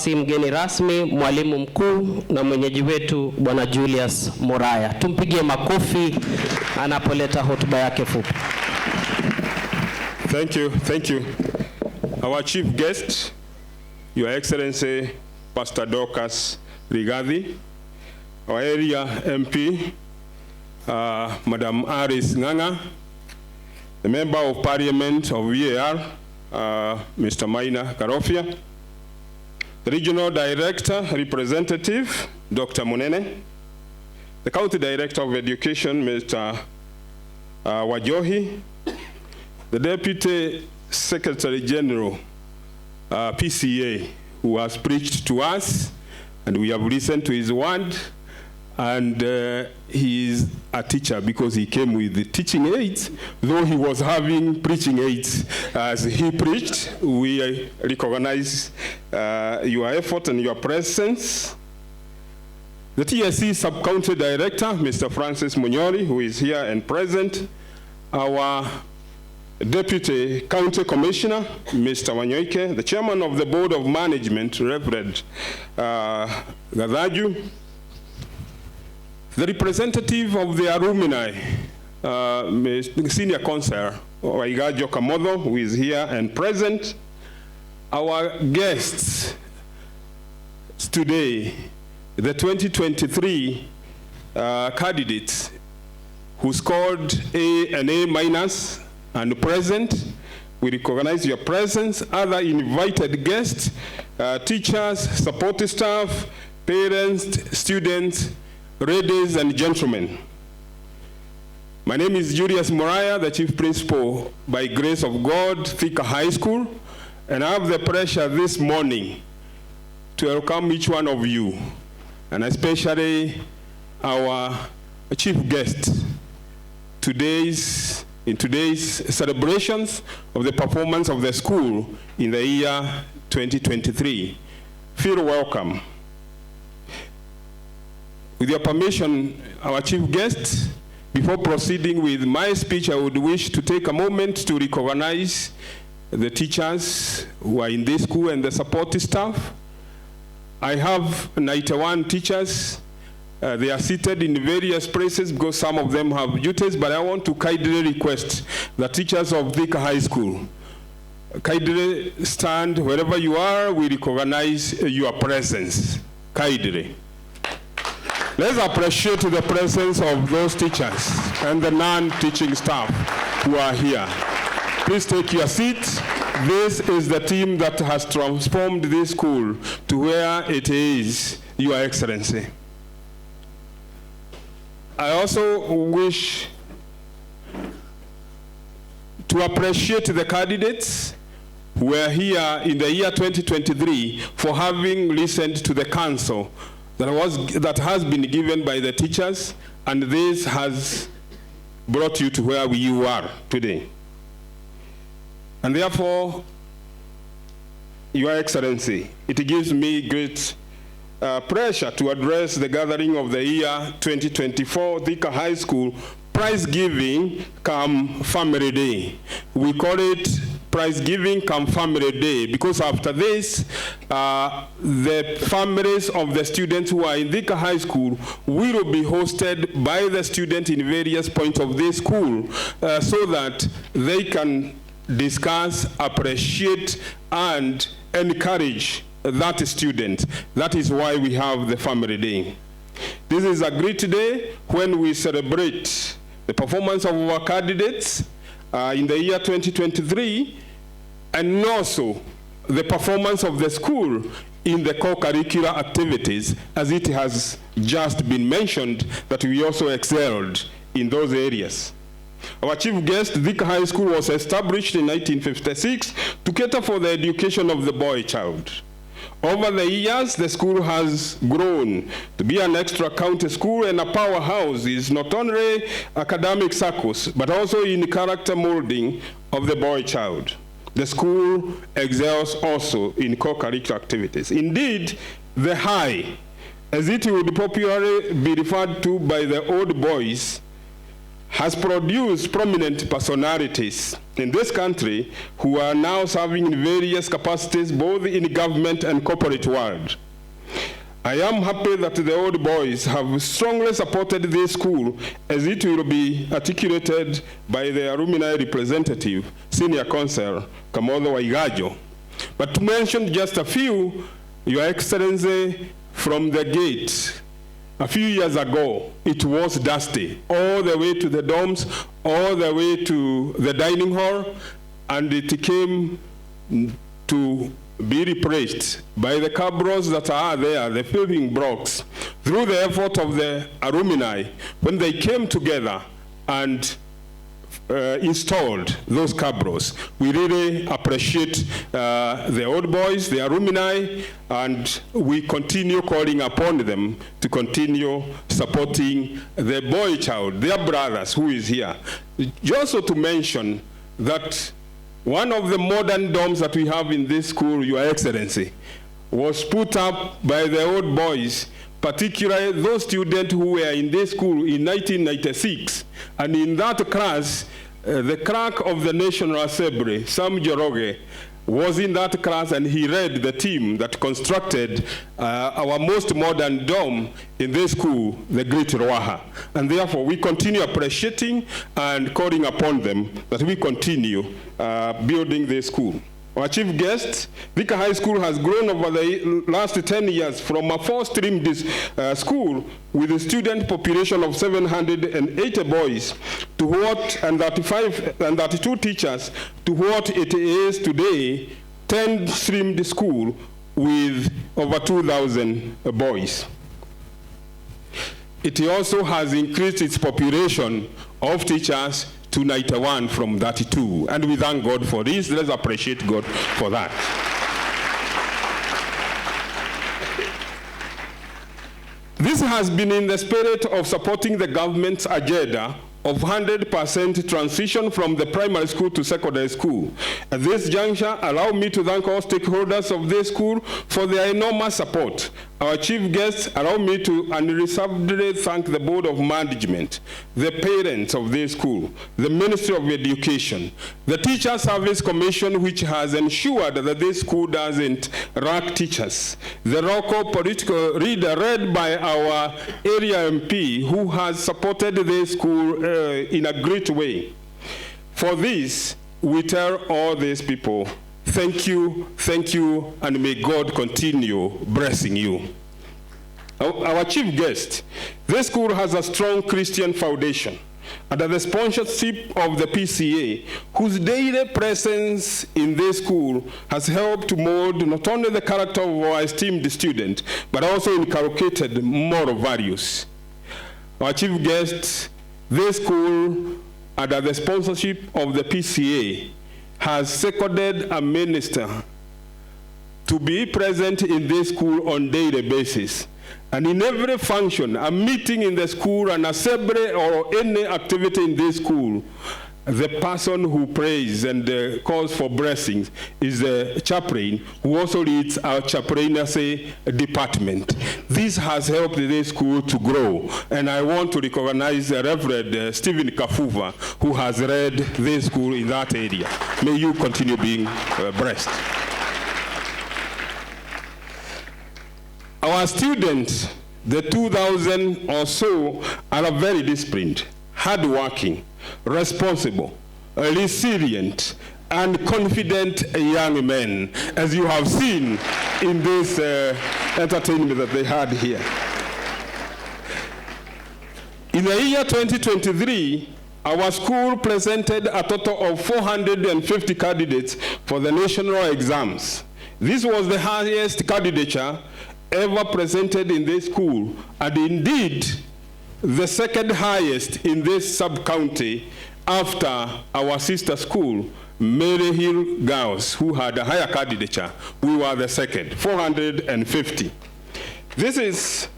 Si mgeni rasmi, mwalimu mkuu na mwenyeji wetu Bwana J.N Muraya. Tumpigie makofi anapoleta hotuba yake fupi. Thank you. Our chief guest, Your Excellency Pastor Dorcas Rigathi, our area MP, Madam Aris Nganga, the Member of Parliament of VAR, Mr. Maina Karofia, the Regional Director Representative, Dr. Munene, the County Director of Education, Mr. Wajohi, the Deputy Secretary General, PCA, who has preached to us, and we have listened to his word, and he is a teacher because he came with the teaching aids, though he was having preaching aids as he preached. We recognize your effort and your presence. The TSC Sub-County Director, Mr. Francis Munyori, who is here and present. Our Deputy County Commissioner, Mr. Wanyoike, the Chairman of the Board of Management, Reverend Gadaju, the representative of the alumni, Senior Counsellor Waigajo Kamodo, who is here and present. Our guests today, the 2023 candidates who scored A and A- and present. We recognize your presence. Other invited guests, teachers, support staff, parents, students, ladies and gentlemen. My name is J.N Muraya, the Chief Principal, by grace of God, Thika High School, and I have the pleasure this morning to welcome each one of you, and especially our chief guest, in today's celebrations of the performance of the school in the year 2023. Feel welcome. With your permission, our chief guest, before proceeding with my speech, I would wish to take a moment to recognize the teachers who are in this school and the support staff. I have 91 teachers. They are seated in various places because some of them have duties, but I want to kindly request the teachers of Thika High School, kindly stand wherever you are. We recognize your presence. Kindly. Let's appreciate the presence of those teachers and the non-teaching staff who are here. Please take your seats. This is the team that has transformed this school to where it is, Your Excellency. I also wish to appreciate the candidates who were here in the year 2023 for having listened to the counsel that has been given by the teachers, and this has brought you to where you are today. And therefore, Your Excellency, it gives me great pleasure to address the gathering of the year 2024 Thika High School Prize Giving Come Family Day. We call it Prize Giving Come Family Day because after this, the families of the students who are in Thika High School will be hosted by the students in various points of this school so that they can discuss, appreciate, and encourage that student. That is why we have the Family Day. This is a great day when we celebrate the performance of our candidates in the year 2023, and also the performance of the school in the co-curricular activities, as it has just been mentioned that we also excelled in those areas. Our chief guest, Thika High School, was established in 1956 to cater for the education of the boy child. Over the years, the school has grown to be an extra county school and a powerhouse is not only academic circles, but also in character molding of the boy child. The school excels also in co-curricular activities. Indeed, the high, as it would popularly be referred to by the old boys, has produced prominent personalities in this country who are now serving in various capacities both in government and corporate world. I am happy that the old boys have strongly supported this school, as it will be articulated by the alumni representative, Senior Counsel Kamodo Waigajo. But to mention just a few, Your Excellency, from the gate, a few years ago, it was dusty, all the way to the dorms, all the way to the dining hall, and it came to be replaced by the cabros that are there, the building blocks, through the effort of the alumni, when they came together and installed those cabros. We really appreciate the old boys, the alumni, and we continue calling upon them to continue supporting the boy child, their brothers who is here. Also to mention that one of the modern dorms that we have in this school, Your Excellency, was put up by the old boys, particularly those students who were in this school in 1996. And in that class, the clerk of the National Assembly, Sam Joroge, was in that class, and he led the team that constructed our most modern dorm in this school, the Great Ruaha. And therefore, we continue appreciating and calling upon them that we continue building this school. Our chief guest, Thika High School has grown over the last 10 years from a 4-stream school with a student population of 780 boys to what, and 32 teachers, to what it is today, 10-streamed school with over 2,000 boys. It also has increased its population of teachers to 91 from 32. And we thank God for this. Let's appreciate God for that. This has been in the spirit of supporting the government's agenda of 100% transition from the primary school to secondary school. At this juncture, allow me to thank all stakeholders of this school for their enormous support. Our chief guests, allow me to unreservedly thank the Board of Management, the parents of this school, the Ministry of Education, the Teacher Service Commission, which has ensured that this school doesn't lack teachers, the local political leader led by our area MP, who has supported this school in a great way. For this, we tell all these people, thank you, and may God continue blessing you. Our chief guest, this school has a strong Christian foundation under the sponsorship of the PCA, whose daily presence in this school has helped to mold not only the character of our esteemed student, but also inculcated moral values. Our chief guest, this school, under the sponsorship of the PCA, has seconded a minister to be present in this school on daily basis. And in every function, a meeting in the school, an assembly, or any activity in this school, the person who prays and calls for blessings is the chaplain, who also leads our chaplaincy department. This has helped this school to grow, and I want to recognize Reverend Stephen Kafuva, who has led this school in that area. May you continue being blessed. Our students, the 2,000 or so, are very disciplined, hardworking, responsible, resilient, and confident young men, as you have seen in this entertainment that they had here. In the year 2023, our school presented a total of 450 candidates for the national exams. This was the highest candidature ever presented in this school, and indeed the second highest in this sub-county after our sister school, Mary Hill Girls, who had a higher candidature. We were the second, 450. This is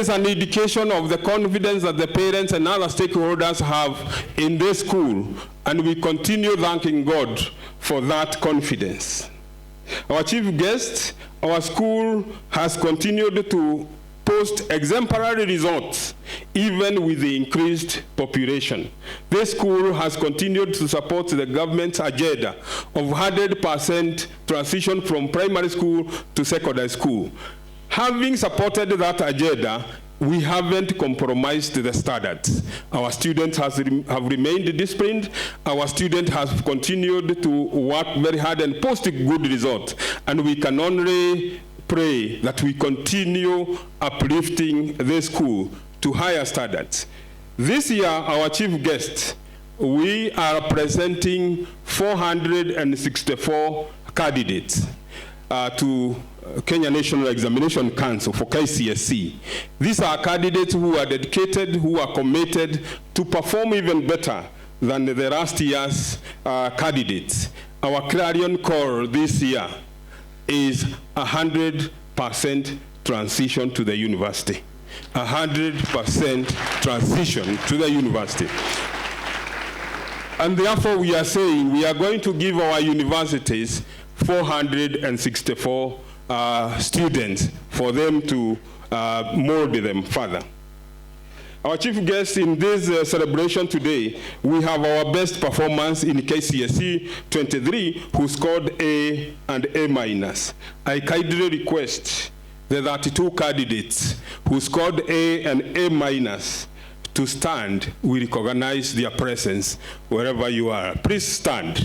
an indication of the confidence that the parents and other stakeholders have in this school, and we continue thanking God for that confidence. Our chief guest, our school has continued to post exemplary results, even with the increased population. This school has continued to support the government's agenda of 100% transition from primary school to secondary school. Having supported that agenda, we haven't compromised the standards. Our students have remained disciplined. Our students have continued to work very hard and post good results. And we can only pray that we continue uplifting the school to higher standards. This year, our chief guest, we are presenting 464 candidates to Kenya National Examination Council for KCSE. These are candidates who are dedicated, who are committed to perform even better than the last year's candidates. Our clarion call this year is 100% transition to the university. 100% transition to the university. And therefore we are saying we are going to give our universities 464 students for them to mold them further. Our chief guest in this celebration today, we have our best performance in KCSE 23 who scored A and A-. I kindly request the 32 candidates who scored A and A- to stand. We recognize their presence wherever you are. Please stand.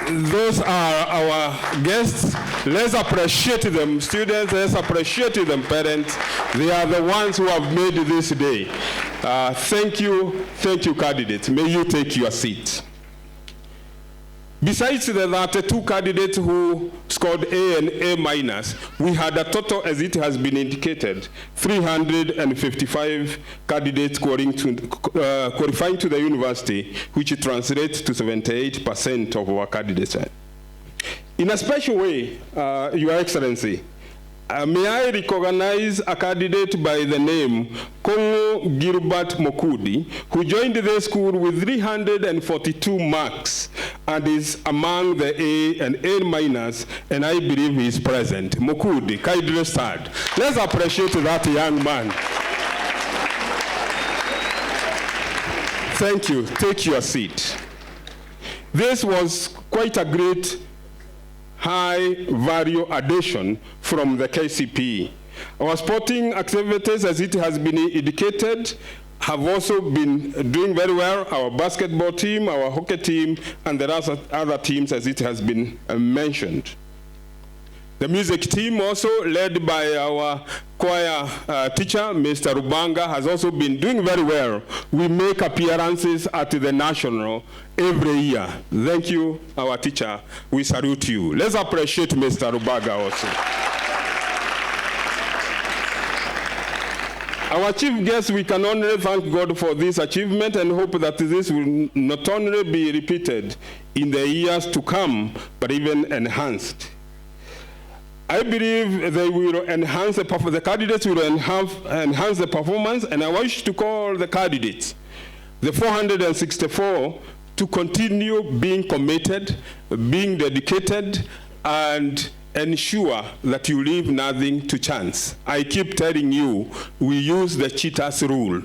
Those are our guests. Let's appreciate them, students. Let's appreciate them, parents. They are the ones who have made this day. Thank you, candidates. May you take your seat. Besides the 32 candidates who scored A and A-, we had a total, as it has been indicated, 355 candidates qualifying to the university, which translates to 78% of our candidates. In a special way, Your Excellency, may I recognize a candidate by the name Kongo Gilbert Mokudi, who joined the school with 342 marks and is among the A and A-, and I believe he is present. Mokudi, kindly stand. Let's appreciate that young man. Thank you. Take your seat. This was quite a great high value addition from the KCPE. Our sporting activities, as it has been indicated, have also been doing very well. Our basketball team, our hockey team, and the other teams, as it has been mentioned. The music team, also led by our choir teacher, Mr. Rubanga, has also been doing very well. We make appearances at the national every year. Thank you, our teacher. We salute you. Let's appreciate Mr. Rubanga also. Our chief guest, we can only thank God for this achievement and hope that this will not only be repeated in the years to come, but even enhanced. I believe they will enhance the candidates will enhance the performance, and I wish to call the candidates, the 464, to continue being committed, being dedicated, and ensure that you leave nothing to chance. I keep telling you, we use the cheetah's rule.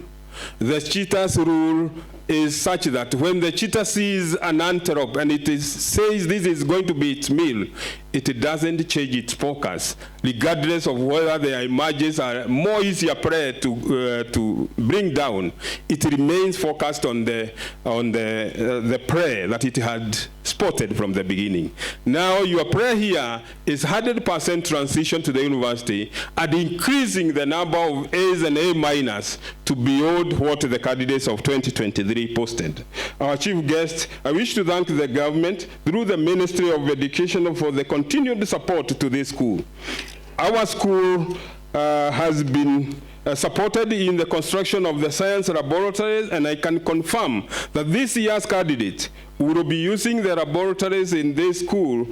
The cheetah's rule is such that when the cheetah sees an antelope and says this is going to be its meal, it doesn't change its focus, regardless of whether the images are more easier prey to bring down. It remains focused on the prey that it had spotted from the beginning. Now your prayer here is 100% transition to the university and increasing the number of A's and A- to beyond what the candidates of 2023 posted. Our chief guest, I wish to thank the government through the Ministry of Education for the continued support to this school. Our school has been supported in the construction of the science laboratories, and I can confirm that this year's candidates will be using the laboratories in this school,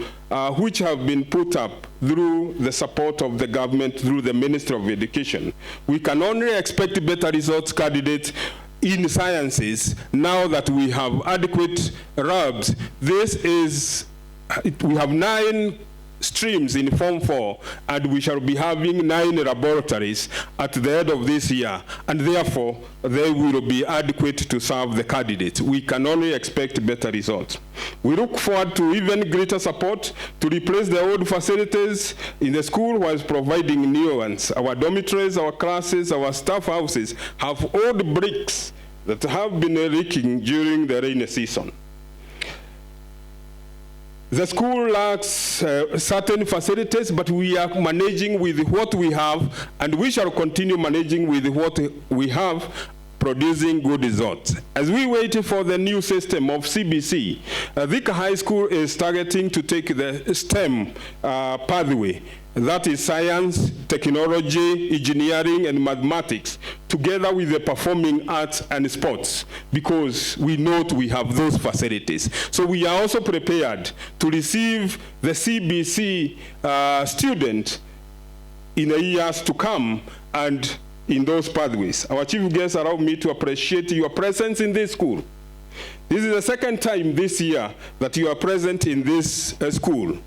which have been put up through the support of the government, through the Ministry of Education. We can only expect better results, candidates, in sciences now that we have adequate labs. We have 9 streams in Form 4, and we shall be having 9 laboratories at the end of this year, and therefore they will be adequate to serve the candidates. We can only expect better results. We look forward to even greater support to replace the old facilities in the school while providing new ones. Our dormitories, our classes, our staff houses have old bricks that have been leaking during the rainy season. The school lacks certain facilities, but we are managing with what we have, and we shall continue managing with what we have, producing good results. As we wait for the new system of CBC, Thika High School is targeting to take the STEM pathway. That is science, technology, engineering, and mathematics, together with the performing arts and sports, because we know we have those facilities. So we are also prepared to receive the CBC student in the years to come and in those pathways. Our chief guest, allow me to appreciate your presence in this school. This is the second time this year that you are present in this school.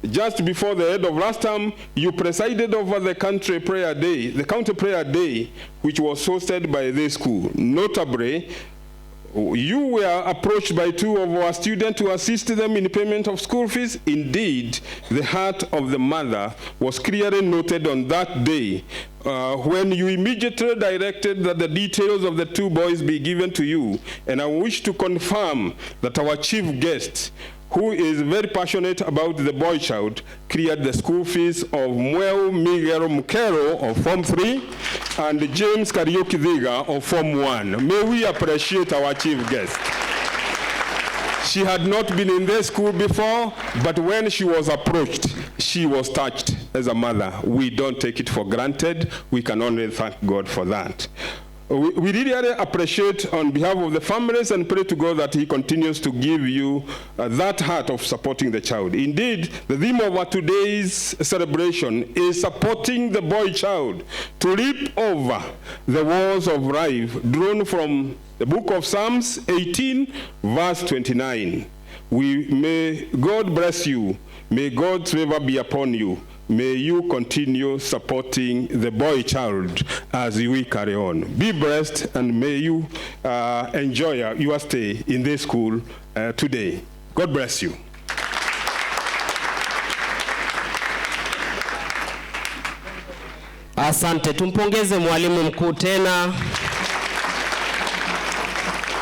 Just before the end of last term, you presided over the county prayer day, which was hosted by this school. Notably, you were approached by 2 of our students to assist them in payment of school fees. Indeed, the heart of the mother was clearly noted on that day when you immediately directed that the details of the 2 boys be given to you. And I wish to confirm that our chief guest, who is very passionate about the boy child, cleared the school fees of Mweu Miguel Mukero of Form 3 and James Karaoke Thiga of Form 1. May we appreciate our chief guest. She had not been in this school before, but when she was approached, she was touched as a mother. We don't take it for granted. We can only thank God for that. We really appreciate on behalf of the families and pray to God that He continues to give you that heart of supporting the child. Indeed, the theme of our today's celebration is supporting the boy child to leap over the walls of life, drawn from the book of Psalms 18, verse 29. May God bless you. May God's favor be upon you. May you continue supporting the boy child as we carry on. Be blessed, and may you enjoy your stay in this school today. God bless you. Asante, tumpongeze mwalimu mkuu tena.